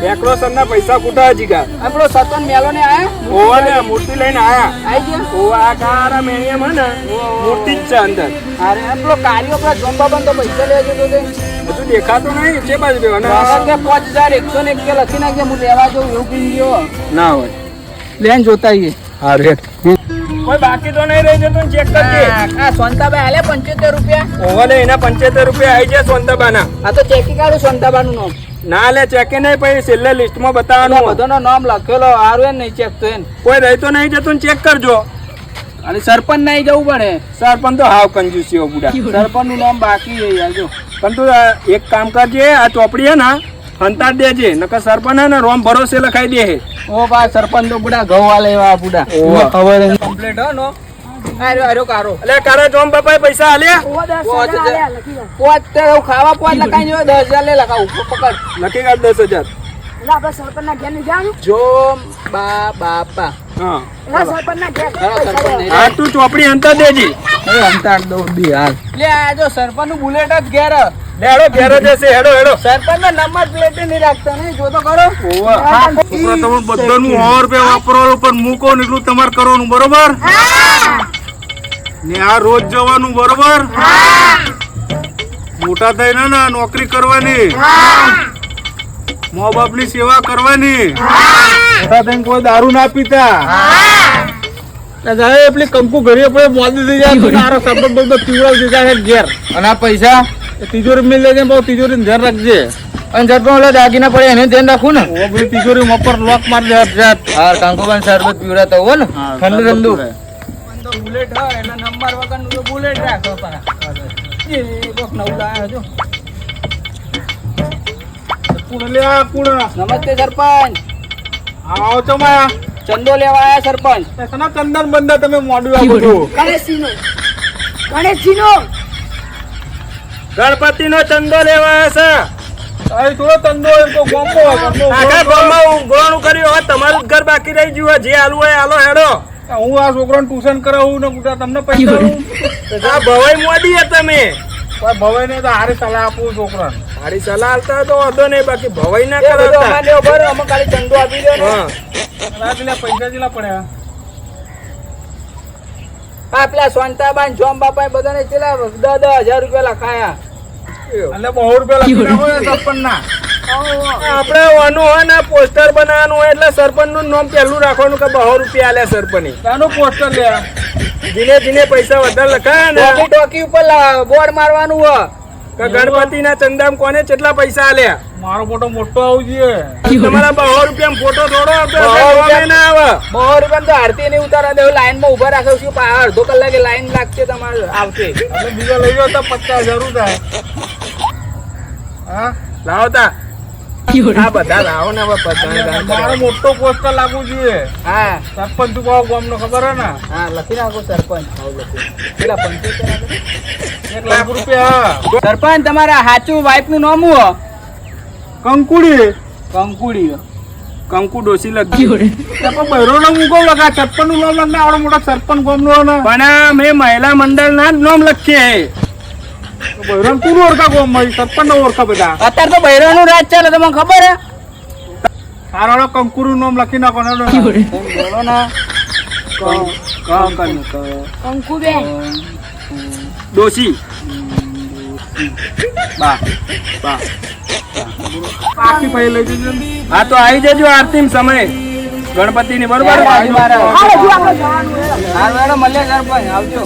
Decoration ના પૈસા કુટા જીગા આપણો સતન મેલો ને આયા ઓવા ને મૂર્તિ લઈને આયા આઈ ગયા ઓવા આ કારા મેણિયા મને મૂર્તિ જ છે અંદર અરે આપણો કાર્યો પર જોંબા બંધ તો પૈસા લેજો તો તે બધું દેખાતું નહીં છે બાજુ બેવાનો કે 5101 કે લખી નાખજે હું લેવા જાઉં એવું કઈ ગયો ના હોય પ્લેન જોતા આવીએ હા રેટ કોઈ બાકી તો નહીં રહી જતું ચેક કરજે આ સોનતાબાઈ આલે 75 રૂપિયા ઓવા લે એના 75 રૂપિયા આવી જાય સોનતાબાના આ તો ચેકી કાઢું સોનતાબાનું નામ ના લે ચેકે નહીં પછી છેલ્લે લિસ્ટમાં બતાવવાનું બધાનો નામ લખેલો હારું એમ નહીં ચેક તો એમ કોઈ રહી તો નહીં જતું ચેક કરજો અને સરપંચ નહીં જવું પડે સરપંચ તો હાવ કંજૂસીઓ બુડા સરપંચ નું નામ બાકી છે યાર જો પણ તું એક કામ કરજે આ ચોપડી હે ને હંતાડ દેજે નકર સરપંચ હે ને રોમ ભરોસે લખાઈ દે હે ઓ બા સરપંચ તો બુડા ઘઉં વાલે એવા બુડા ઓવા. ખબર હે કમ્પ્લીટ હો નો આર્યો કારો એટલે કારે જોમ બાપાએ પૈસા આલ્યા પોચ તે ખાવા પોચ લખાઈ જો 10000 લે લખાવું પકડ લખી કાઢ 10000 જોમ બાપા હા સરપંચ હા તું ચોપડી હંતાડ દેજી અંતાડ દો બી હાલ લે આ જો સરપંચ નું બુલેટ જ ઘેર હેડો ઘેર જશે હેડો સરપંચ ના નંબર પ્લેટ નહીં રાખતા નહીં જો તો કરો ઓવા છોકરા તમે બધાનું 100 રૂપિયા વાપરવાનું પણ મૂકો ને એટલું તમારે કરવાનું બરોબર ને આ રોજ જવાનું બરોબર મોટા થઈને ને નોકરી કરવાની મા બાપ ની સેવા કરવાની મોટા થઈને કોઈ દારૂ ના પીતા પેલી કંકુ ઘરે પડે મોદી થઈ જાય તારો શબ્દ બધો પીવડાવ દીધા છે ઘેર અને આ પૈસા તિજોરી મિલ લેજે બહુ તિજોરી ધ્યાન રાખજે અને ઝટકો ઓલા દાગીના પડે એને ધ્યાન રાખું ને ઓ બધી તિજોરી મપર લોક માર દે જાત હા કંકુબાન શરબત પીવડાતા હો ને ઠંડુ બુલેટ હા એના નંબર વગર નું બુલેટ રાખો પરા એ કોક નવું લાયા જો નમસ્તે સરપંચ આવો છો માયા ચંદો લેવા આયા સરપંચ સના ચંદન બંદા તમે મોડું આપો છો ગણપતિ નો ચંદો લેવા આવ્યા છે અહીં થોડો ચંદો એમ તો ગોમો આખા ગોમમાં ગોણું કર્યું હવે તમારું જ ઘર બાકી રહી ગયું જે હાલવું હોય હાલો હેડો હું આ છોકરાને ટ્યુશન કરાવું ને પૂછા તમને પૈસા આ ભવાઈ મોદી હે તમે કોઈ ભવાઈ ને તો હારી સલાહ આપું છોકરાને હારી સલાહ આપતા તો વાંધો નહીં બાકી ભવાઈ ના કરાવતા અમે ખાલી ચંદો આપી દો ને હા પેલા પૈસા જેટલા પડ્યા હા પેલા સોનતાબાન જોમ બાપા બધાને ચેલા 10,000 રૂપિયા લખાયા એટલે 100 રૂપિયા લખી નાખો સરપંચ ના આપણે વાનું હોય ને પોસ્ટર બનાવવાનું હોય એટલે સરપંચ નું નામ પહેલું રાખવાનું કે 100 રૂપિયા આલ્યા સરપંચ એનું પોસ્ટર લે ધીરે ધીરે પૈસા વધારે લખાય ને ટોકી ઉપર બોર્ડ મારવાનું હોય કે ગણપતિ ના ચંદામ કોને કેટલા પૈસા આલ્યા મારો ફોટો મોટો આવું જોઈએ તમારા 100 રૂપિયા ફોટો થોડો ના આવે 100 રૂપિયા તો આરતી નહીં ઉતારા દેવું લાઈન માં ઉભા રાખે છું અડધો કલાકે લાઈન લાગશે તમારે આવશે એટલે બીજા લઈ જાવ તો 50,000 થાય હા લાવો તા આ બધા લાવો ને મારો મોટો પોસ્ટર લાગવું જોઈએ હા સરપંચ તું કહો ગામ નો ખબર હે ને હા લખી નાખો સરપંચ પેલા 75 1 લાખ રૂપિયા સરપંચ તમારા સાચું વાઇફ નું નામ હું કંકુડી કંકુ ડોસી લખી બૈરો નો મૂકો લખા 56 નું નામ લખને આવડો મોટો સરપંચ ગામ નો પણ મેં મહિલા મંડળ ના જ નામ લખીએ બૈરો કોણ ઓળખા ગામ માં સરપંચ નો ઓળખા બધા અત્યારે તો બૈરા નું રાજ ચાલે તમને ખબર હે સારો કંકુરુ નામ લખી નાખો ને બોલો ના કંકુ બેન ડોસી બા આખી પૈ લઈ જજો હા તો આવી જજો આરતી સમય ગણપતિ ની બરોબર મળે સરપંચ આવજો